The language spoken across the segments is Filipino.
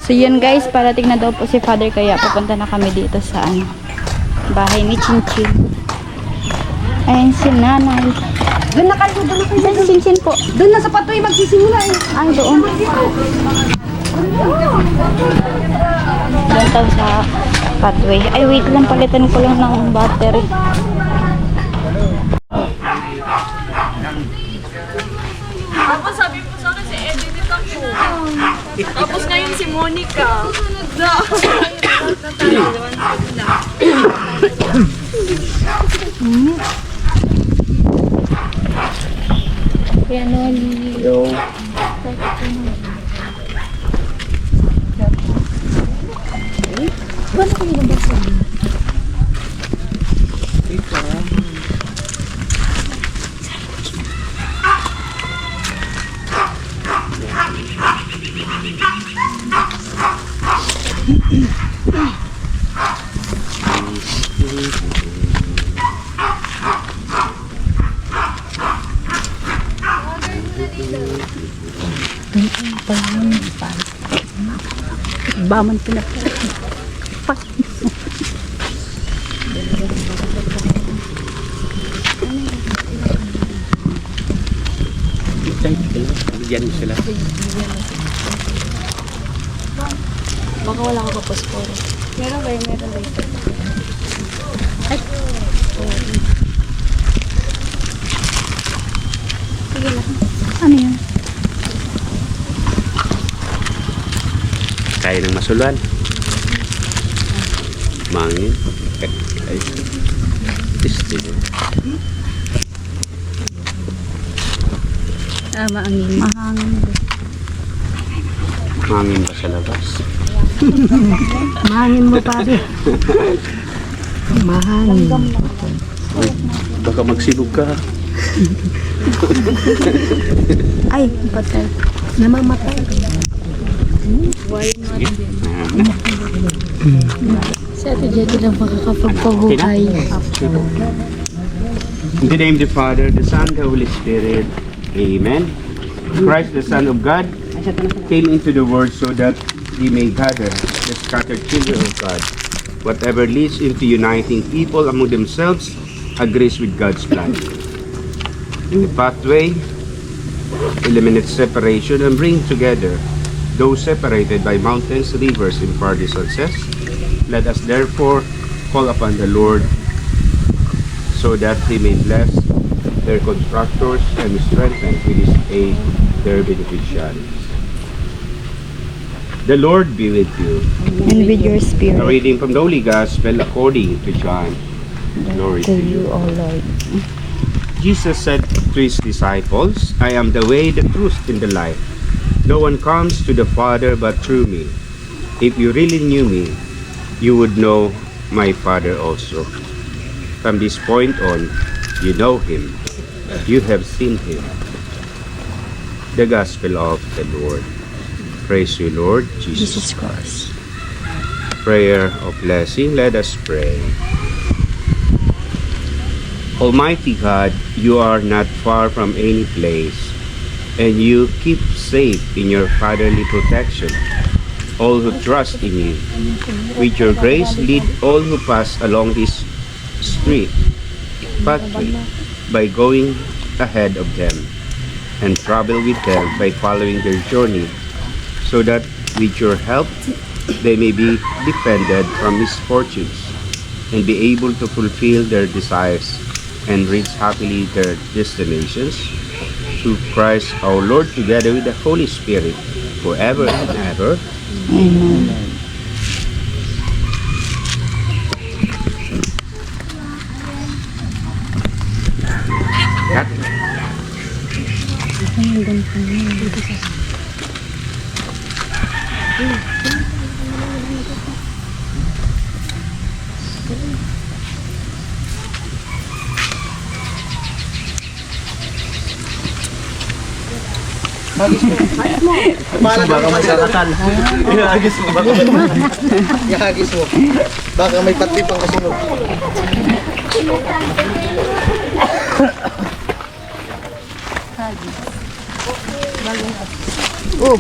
So yun guys, parating na daw po si Father kaya pupunta na kami dito sa bahay ni Chinchin. Ayan si Nanay. Doon na kayo, doon na kayo. Saan si Chinchin po? Doon na sa patoy magsisimula eh. Ay, doon. Doon tayo sa pathway. Ay, wait lang. Palitan ko lang ng battery. Tapos sabi po sa akin si Edith ako. Tapos ngayon si Monica. Kaya Noli. Yo. Baman pinap. Bigyan mo sila. Baka wala ka pa pasporo. Meron ba? Meron ba? Ay. Sige lang. Ano yan? Kaya ng masuluan. Mangin. Ay. Tisti. Maangin. Mahangin. Mangin pa sa labas. Mahangin mo pare. Mahangin. Ay, baka magsilog ka. Ay, patay. Namamatay. Si Ate Jetty lang makakapagpabuhay. In the name of the Father, the Son, the Holy Spirit. Amen. Christ, the Son of God, came into the world so that He may gather the scattered children of God. Whatever leads into uniting people among themselves agrees with God's plan. In the pathway, eliminate separation and bring together those separated by mountains, rivers, and far distances. Let us therefore call upon the Lord so that He may bless their constructors and strengthen with His aid their beneficiaries. The Lord be with you. And with your A spirit. reading from the Holy Gospel according to John. Glory To you, O Lord. Jesus said to His disciples, I am the way, the truth, and the life. No one comes to the Father but through me. If you really knew me, you would know my Father also. From this point on, you know Him. You have seen Him. The Gospel of the Lord. Praise you, Lord Jesus Christ. Prayer of blessing. Let us pray. Almighty God, you are not far from any place, and you keep safe in your fatherly protection all who trust in you. With your grace, lead all who pass along this street pathway by going ahead of them, and travel with them by following their journey, so that with your help they may be defended from misfortunes and be able to fulfill their desires and reach happily their destinations. Through Christ our Lord, together with the Holy Spirit, forever and ever. Amen. Kat? Baka may sakasal. Ihagis mo. Ihagis mo. Baka may patli pang kasunod. Oh.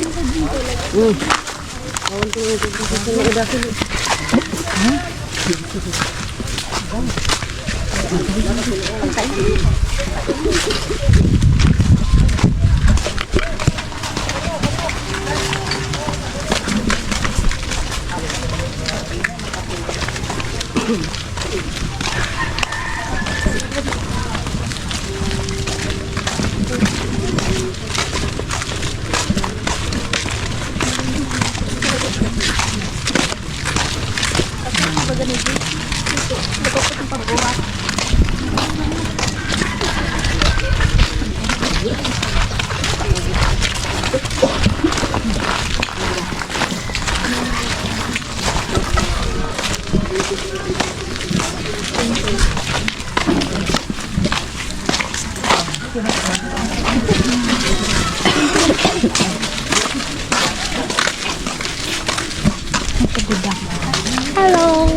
Hello!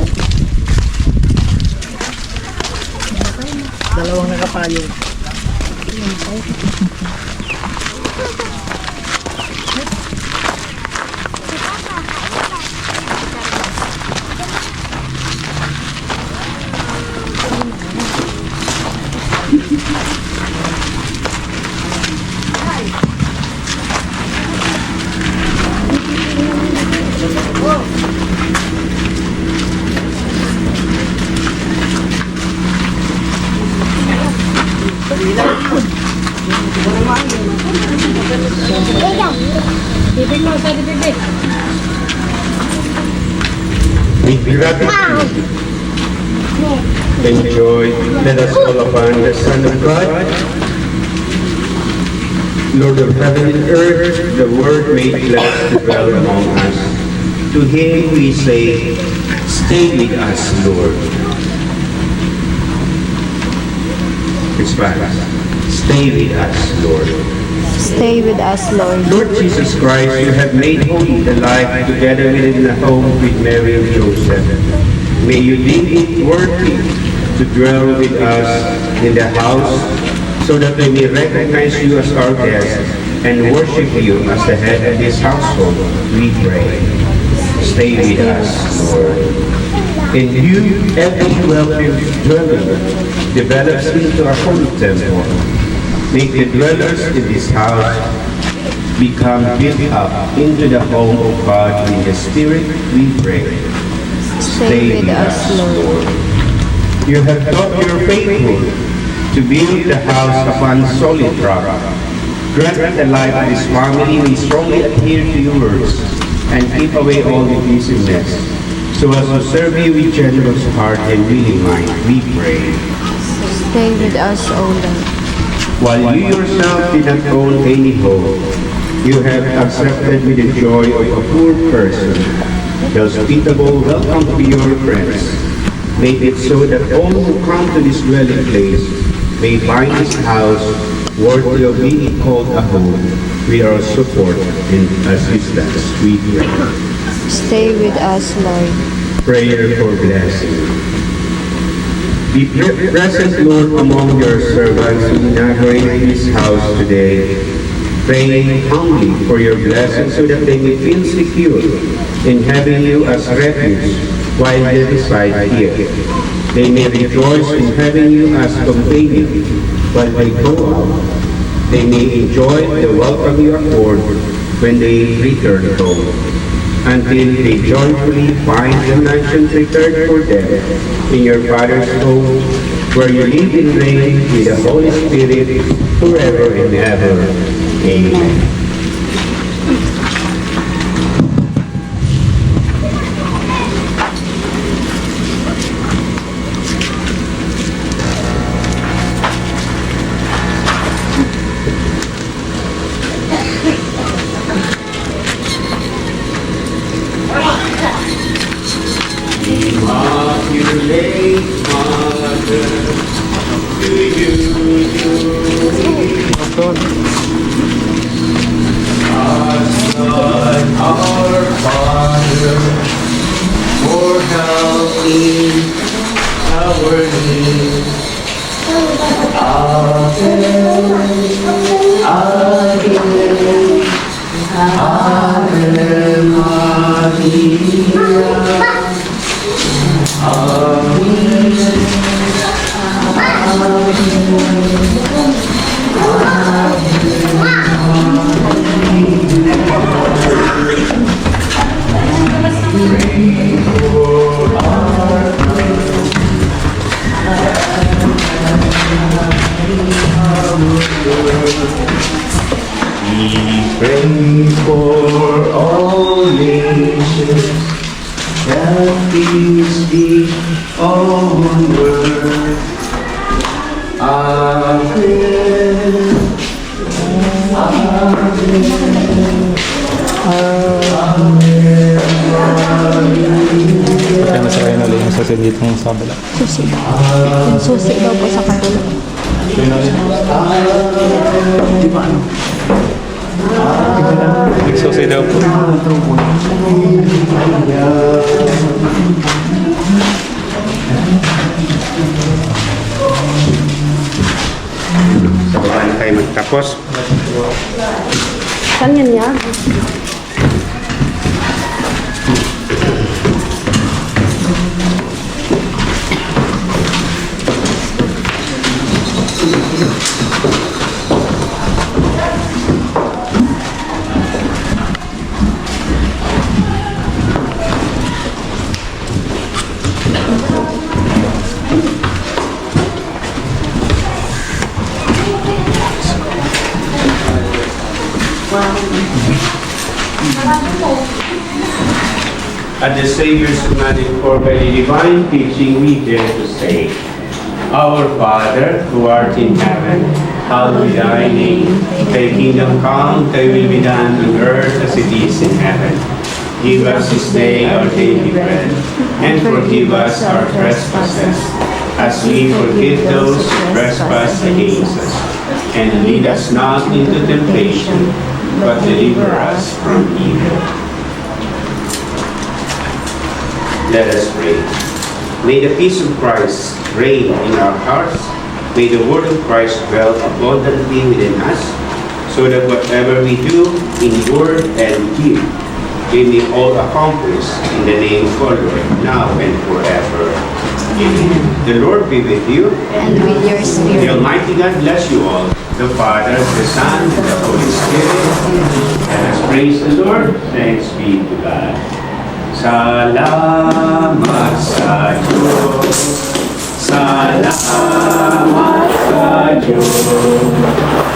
Dalawang nakapayo. With gratitude and joy, let us call upon the Son of God, Lord of heaven and earth, the Word made flesh to dwell among us. To Him we say, stay with us, Lord. It's fast. Stay with us, Lord. Stay with us, Lord. Lord Jesus Christ, you have made holy the life together within the home with Mary and Joseph. May you deem it worthy to dwell with us in the house so that we may recognize you as our guest and worship you as the head of this household, we pray. Stay with us, Lord. In you, every dwelling develops into a holy temple. Make the dwellers in this house become built up into the home of God in the Spirit, we pray. Stay with us, Lord. You have taught your faithful to build the house upon solid rock. Grant that the life of this family may strongly adhere to your words and keep away all divisiveness, so as to serve you with generous heart and willing mind, we pray. Stay with us, O Lord. While you yourself did not own any home, you have accepted with the joy of a poor person the hospitable welcome to your friends. Make it so that all who come to this dwelling place may find this house worthy of being called a home with our support and assistance, we pray. Stay with us, Lord. Prayer for blessing. Be present, Lord, among your servants who inaugurate this house today, praying humbly for your blessing so that they may feel secure in having you as refuge while they reside here. They may rejoice in having you as companion while they go out. They may enjoy the welcome you accord when they return home, until they joyfully find the mansion prepared for them in your Father's home, where you live and reign with the Holy Spirit forever and ever. Amen. Immaculate Mother, to you, as God our Father, for help in our need. Ave, Ave Maria. nations, that peace be on earth. Amen. Kaya masakay na ulit yung susi dito sa kabila. Susi. Yung susi daw po sa kabila. Nagsusi daw po. Sa baba na tayo magtapos. Saan yan niya? At the Savior's commanded for by the divine teaching, we dare to say, Our Father, who art in heaven, hallowed be thy name. Thy kingdom come, thy will be done on earth as it is in heaven. Give us this day our daily bread, and forgive us our trespasses, as we forgive those who trespass against us. And lead us not into temptation, but deliver us from evil. Let us pray. May the peace of Christ reign in our hearts. May the word of Christ dwell abundantly within us, so that whatever we do in word and deed, we may all accomplish in the name of our Lord, now and forever. Amen. The Lord be with you. And with your The spirit. Almighty God bless you all, the Father, the Son, and the Holy Spirit. Let us praise the Lord. Thanks be to God. Salamat sa Diyos. Salamat sa Diyos.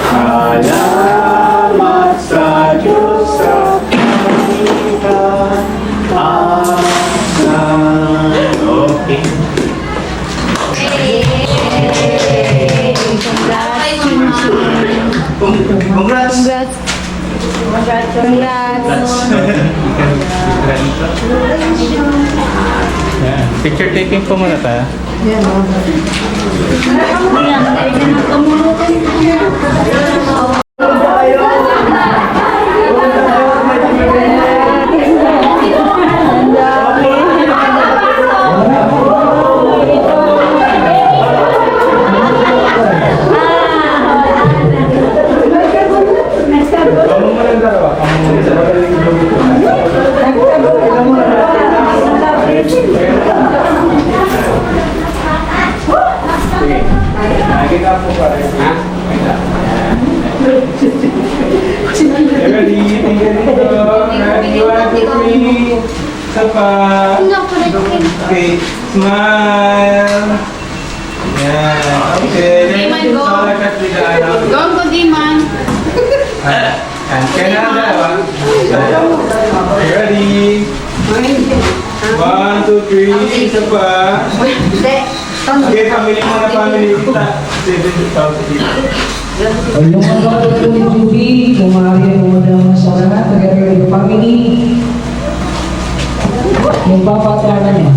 Salamat sa Diyos sa kapitan. Amen. Okay. Congrats. Yeah. Picture taking po muna tayo. Okay, smile. Yeah, okay. Diman, go. Go, Diman. And Canada. Ready? 1, 2, 3. Isa pa. Okay, family muna, family. Kita. 7,000. Yung mga kapatid ni Juby, kumari ang mga sa lahat, together with the family. Yung papatranan niya.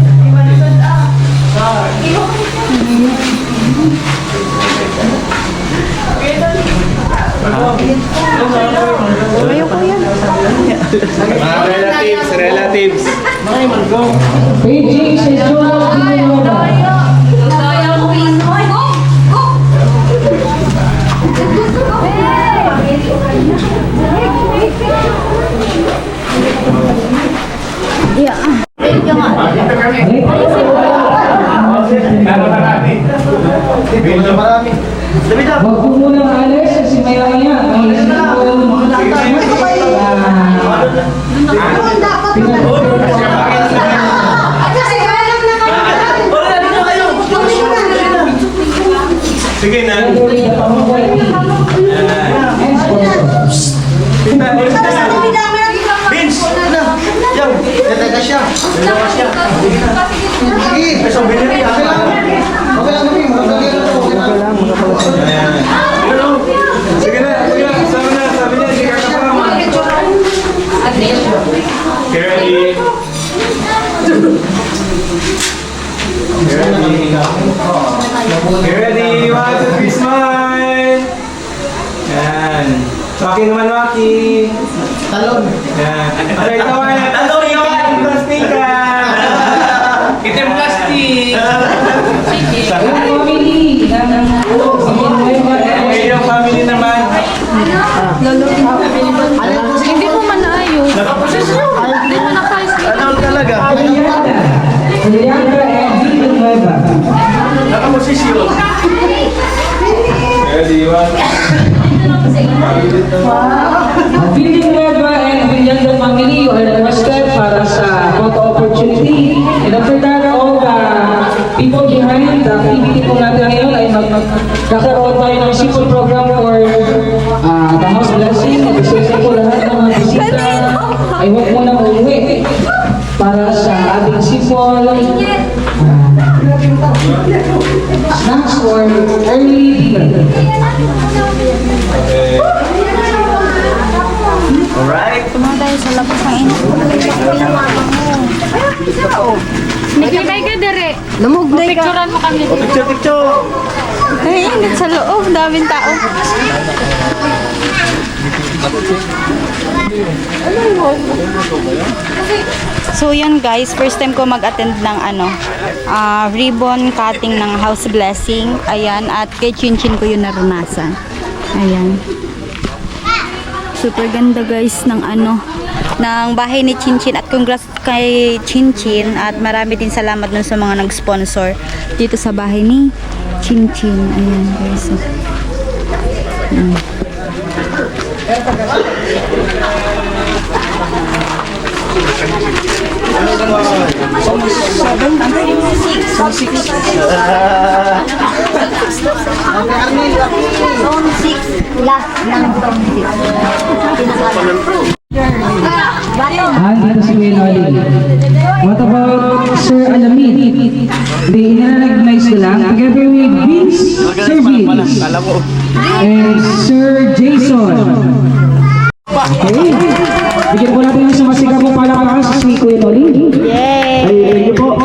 Mga relatives. Beijing, Sichuan, Dinoda. Marami. Huwag po munang alis kasi maya-maya. siya. Sige, souvenir. Okay lang. Okay lang kami. Okay lang. Sige na, kuya. Sabi na, sabi niya. Sige ka pa. Kirby. Ready? 1, 2, 3, smile! Yan. Maki naman, Maki. Talon. Yan. Ano ito? Talon yun! Plastic ka! Itim plastic! Family, Okay, yung family naman. Hindi mo man naayos. Hindi mo nakayos. Ano talaga? Juliana and Villanueva. Nakaposisyon. Ready? 1. Villanueva and Villanda family, you are requested para sa photo opportunity. And after that, all the people behind the activity po natin ngayon ay magkakaroon tayo ng simple program for the house blessing. At the same time po lahat ng mga bisita ay huwag muna umuwi para sa ating simple snacks or early dinner. Okay. Alright. Tumama tayo sa labas ng init. Naglagay ka dire. Namugnay ka. Picturean mo kami. Picture. Ay, init sa loob. Daming tao. So yun guys, first time ko mag-attend ng ribbon cutting ng house blessing. Ayan, at kay Chinchin ko yun naranasan. Ayan. Super ganda guys ng ng bahay ni Chinchin, at congrats kay Chinchin, at marami din salamat dun sa mga nag-sponsor dito sa bahay ni Chinchin. Ayan guys. Dito si Winoli. What about Sir Alamin? Hindi, ina-recognize ko lang. Together with Vince Service and Sir Jason. Okay. Bigyan po natin ng sumasigaw po palakakas si Kuya Noli. Yay! Ay, po.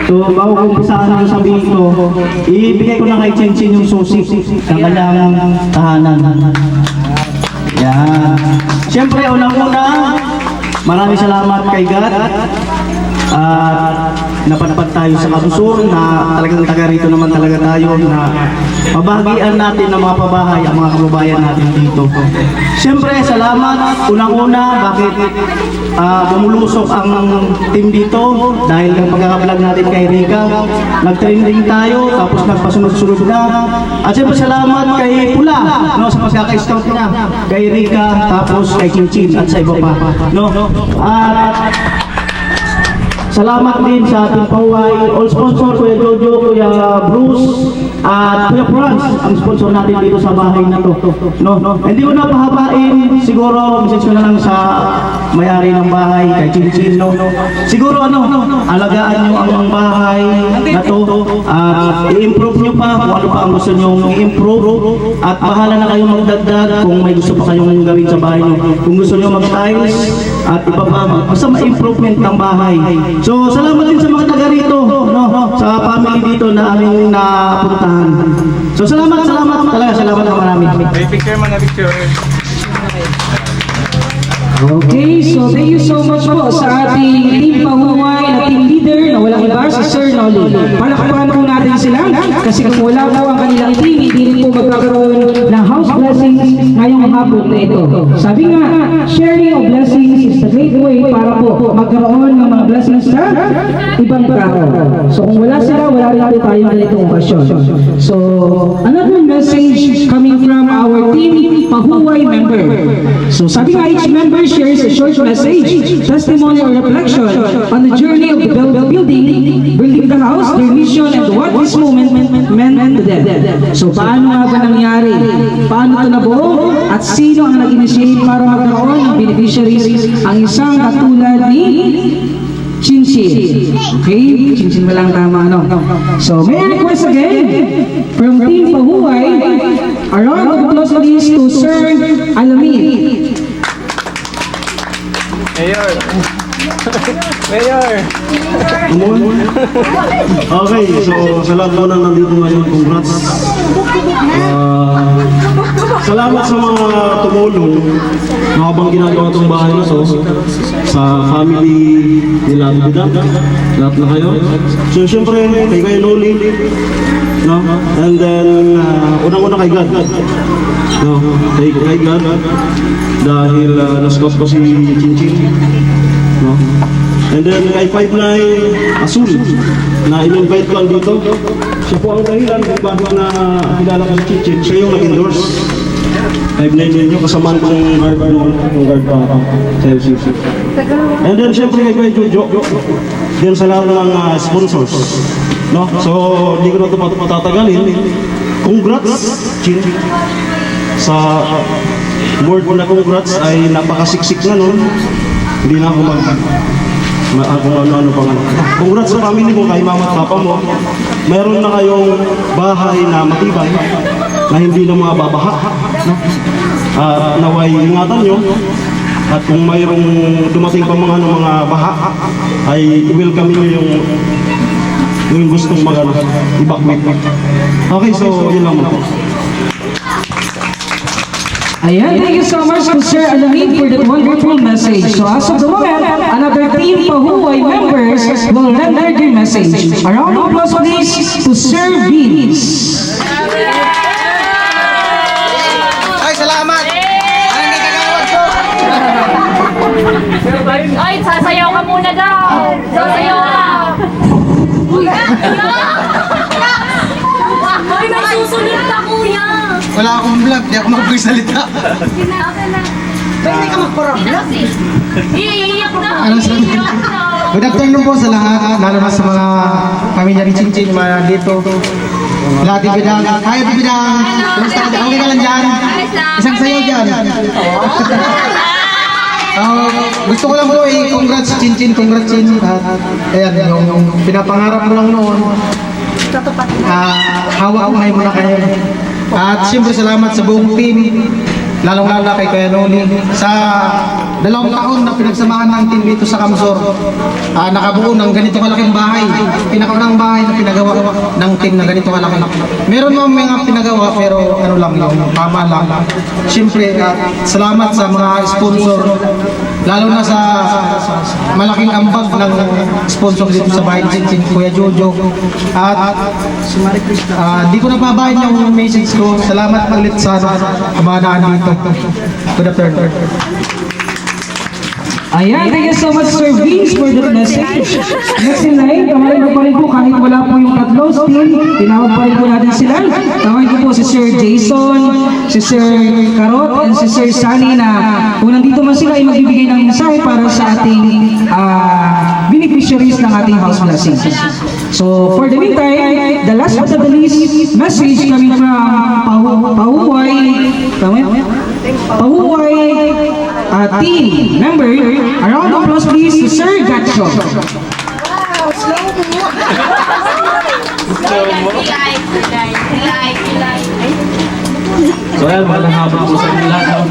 So, bago kong umpisahan ang sabihin ko, ibigay ko na kay Chinchin yung susi ng kanyang tahanan. Yan. Siyempre, unang-una, maraming salamat kay God. At napadpad tayo sa Kabusor na talagang taga rito naman talaga tayo, na mabahagian natin ng mga pabahay ang mga kababayan natin dito. Siyempre, salamat unang-una bakit bumulusok ang team dito dahil ng pagkakablog natin kay Rika. Nag-trending tayo, tapos nagpasunod-sunod na. At siyempre, salamat kay Pula, no, sa pagkaka-scout niya, kay Rika, tapos kay Chinchin at sa iba pa. No? At salamat din sa ating pahuway, all sponsor, Kuya Jojo, Kuya Bruce, at Kuya Franz, ang sponsor natin dito sa bahay na to. No? Hindi ko na pahabain, siguro message ko na lang sa may-ari ng bahay, kay Chinchin. No? Siguro alagaan nyo ang bahay na to, at i-improve nyo pa kung ano pa ang gusto nyo i-improve, at bahala na kayo magdagdag kung may gusto pa kayong gawin sa bahay nyo. Kung gusto nyo mag-tiles at iba pa, basta ma-improvement ng bahay. So, salamat din sa mga taga rito, no? Sa family dito na aming napuntahan. So, salamat talaga, salamat na marami. May picture mga picture. Okay, so thank you so much po sa ating team pahuway na team leader na walang iba, si Sir Noli. Palakpakan po natin sila kasi kung wala po ang kanilang team, hindi rin po magkakaroon ng house blessings ngayong hapon na ito. Sabi nga, sharing of blessings is the great way para po magkaroon ng mga blessings sa ibang tao. So kung wala sila, wala rin po tayong ganitong okasyon. So, another message coming from our team pahuway member. So sabi nga, each member shares a short message, testimony or reflection on the journey of building the house, their mission, and what this moment meant to them. So paano nga ba nangyari? Paano ito nabuo? At sino ang nag-initiate para magkaroon ng beneficiaries? Ang isang katulad ni Chinchin. Okay? Chinchin mo lang tama, ano? So, may I request again from Team Pahuway, a round of applause please to Sir Alamin. Okay, so sa lahat po na nandito ngayon, congrats. Salamat sa mga tumulong na habang ginagawa itong bahay na to, sa family nila Bida, lahat na kayo. So syempre, kay Kuya Noli, no? And then, unang-una kay God. No? Kay God, dahil nascout ko si Chinchin. No? And then kay 59 Azul, na in-invite ko lang dito. Siya po ang dahilan kung bakit na kilala ko si Chinchin. Siya yung nag-endorse. 59 ninyo, kasamaan ko ng guard pa ako sa LCC. And then syempre kay Kuya Jojo, then sa lahat ng sponsors. No? So, hindi ko na ito patatagalin. Congrats, Chin. Sa word na congrats ay napakasiksik na nun. Hindi na ako kung ano-ano pang ano. Congrats sa family mo, kay mama at papa mo. Meron na kayong bahay na matibay na hindi na mga babaha. No? Naway ingatan nyo. At kung mayroong dumating pa mga baha, ay welcome nyo yung gustong ibakbit. Okay, so yun lang mo. Ayan, thank you so much to Sir Alamin for that wonderful message. So as of the moment, another Team Pahuway members will render their message. A round of applause please to Sir Vince. Ay, salamat! Parang nagkakawad ko! Ay, sasayaw ka muna daw. Sasayaw ka. Uy, Ay, may susunod ka, kuya. Wala akong vlog, di ako makapagsalita. Pwede ka magpa-vlog. Iiyak na. Ano sabi? Good afternoon po sa lahat, lalo na sa mga pamilya ni Chinchin, yung mga dito. Lahat ibidang, hi ibidang! Kumusta ka dyan? Okay ka lang dyan? Isang sayo dyan. Gusto ko lang po congrats Chinchin, congrats Chin. Ayan, yung pinapangarap mo lang noon. Hawa-hawahay mo na kayo. At siyempre salamat sa buong team, lalong-lalo na kay Kuya Noli sa 2 taon na pinagsamahan ng team dito sa Kamsor. Nakabuo ng ganito kalaking bahay, pinakaunang bahay na pinagawa ng team na ganito kalaki. Meron mga pinagawa pero ano lang yung tama lang. Siyempre salamat sa mga sponsor, lalo na sa malaking ambag ng sponsor dito sa bahay ni Kuya Jojo. At di ko na pabahin yung message ko. Salamat ulit sa kamanaan dito. Good afternoon. Ayan, thank you so much Sir Vince for that message. Next in line, tawagin ko pa rin po kahit wala po yung tatlo team, tinawag pa rin po natin sila. Tawagin ko po si Sir Jason, si Sir Karot, and si Sir Sunny na kung nandito man sila ay magbibigay ng mensahe para sa ating beneficiaries ng ating house blessing. So for the meantime, the last but not the least message coming from Pahuway team member, a round of applause please to Sir Gacho. So ayan, magandang hapon po sa inyo lahat.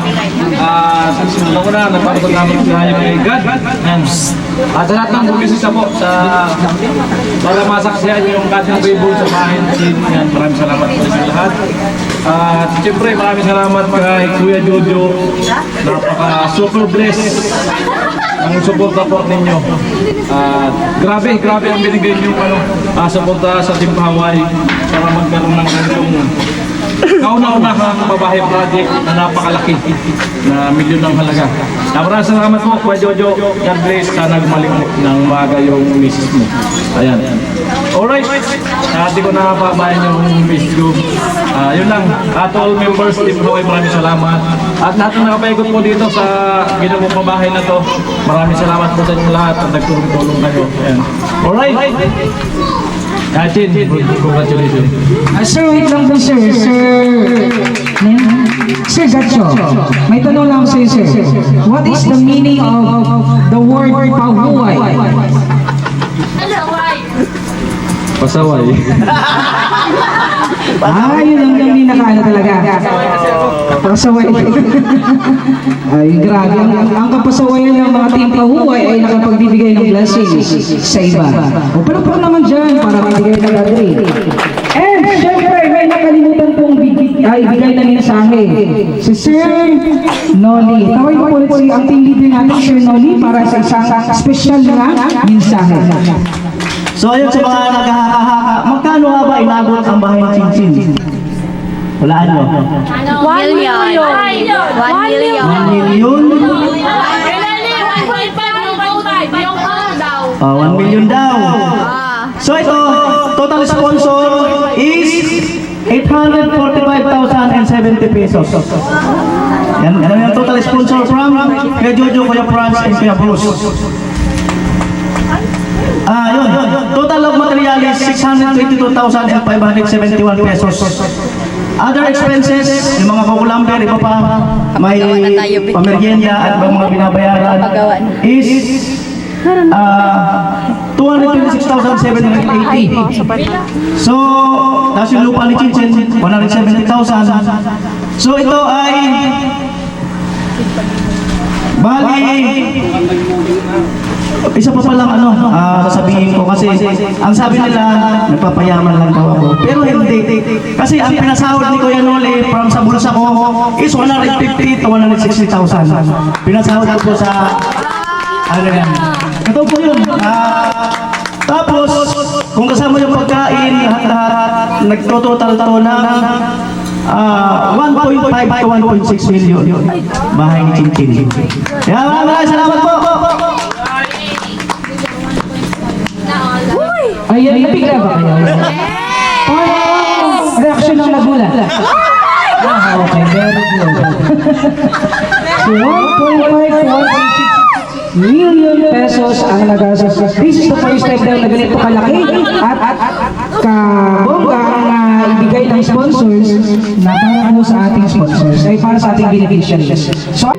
Susunod ko na, nagpapagod namin ang biyahe kay God. At sa lahat ng bumisisa po, para masaksihan yung kanyang bibol sa bahay natin. Maraming salamat po sa lahat. At siyempre, maraming salamat kay Kuya Jojo. Napaka-super blessed ang support ninyo. Grabe ang binigay niyo suporta sa Team Pahuway para magkaroon ng ganitong kauna-una babae project na napakalaki na milyon ng halaga. Maraming salamat po, Kuya Jojo. God bless. Sana gumaling ng maaga yung misis mo. Ayan. Alright. Di ko nakapabayan yung misis ko. Yun lang. At all members, Team Pahuway, maraming salamat. At lahat na nakapaikot po dito sa ginawang pabahay na to, maraming salamat po sa inyo lahat at nagtulong-tulong kayo. Ayan. Alright. Chin, congratulations. Sir, wait lang po, sir. Sir Gatcho, may tanong lang sa'yo, sir. What is the meaning of the word pahuway? Pasaway. Yun ang hindi nakaano talaga. Pasaway. Ay, grabe. Ang kapasawayan ng mga team pahuway ay nakapagbibigay ng blessings sa iba. O, pero naman dyan para magbigay ng agree. And, syempre, may nakalimutan pong ibigay na mensahe. Si Sir Noli. Tawag ko ulit si ang team leader natin, Sir Noli, para sa isang special na mensahe. So ayun sa mga naghahaka, magkano nga ba inabot ang bahay ni Chinchin? Walaan nyo. 1 million. 1 million. 1 million? 1 million daw. So ito, total sponsor is 845,070 pesos. Yan yung total sponsor from Kuya Jojo, Kuya Franz, and Kuya Bruce. Yun. Total of materials, 622,571 pesos. Other expenses, yung mga kukulamber, iba pa, may pamerienda at mga binabayaran is 226,780. So, tapos yung lupa ni Chinchin, 170,000. So, ito ay bali, isa pa palang sasabihin ko kasi ang sabi nila nagpapayaman lang daw ako, pero hindi, kasi ang pinasahod ni Kuya Noli from sa bulsa ko is 150 to 160,000 pinasahod ko po sa yan. Ito po yun. Tapos kung kasama yung pagkain lahat nagtototal to ng 1.5 to 1.6 million bahay ni Chinchin. Kaya maraming salamat po. Ayan, nabigla ba kayo? Reaction ng nagulat. Okay, very good. So, 1.5 million pesos ang nagastos. This is the first time daw na ganito kalaki at kabongga ang ibigay ng sponsors na para po sa ating sponsors ay para sa ating beneficiaries. So,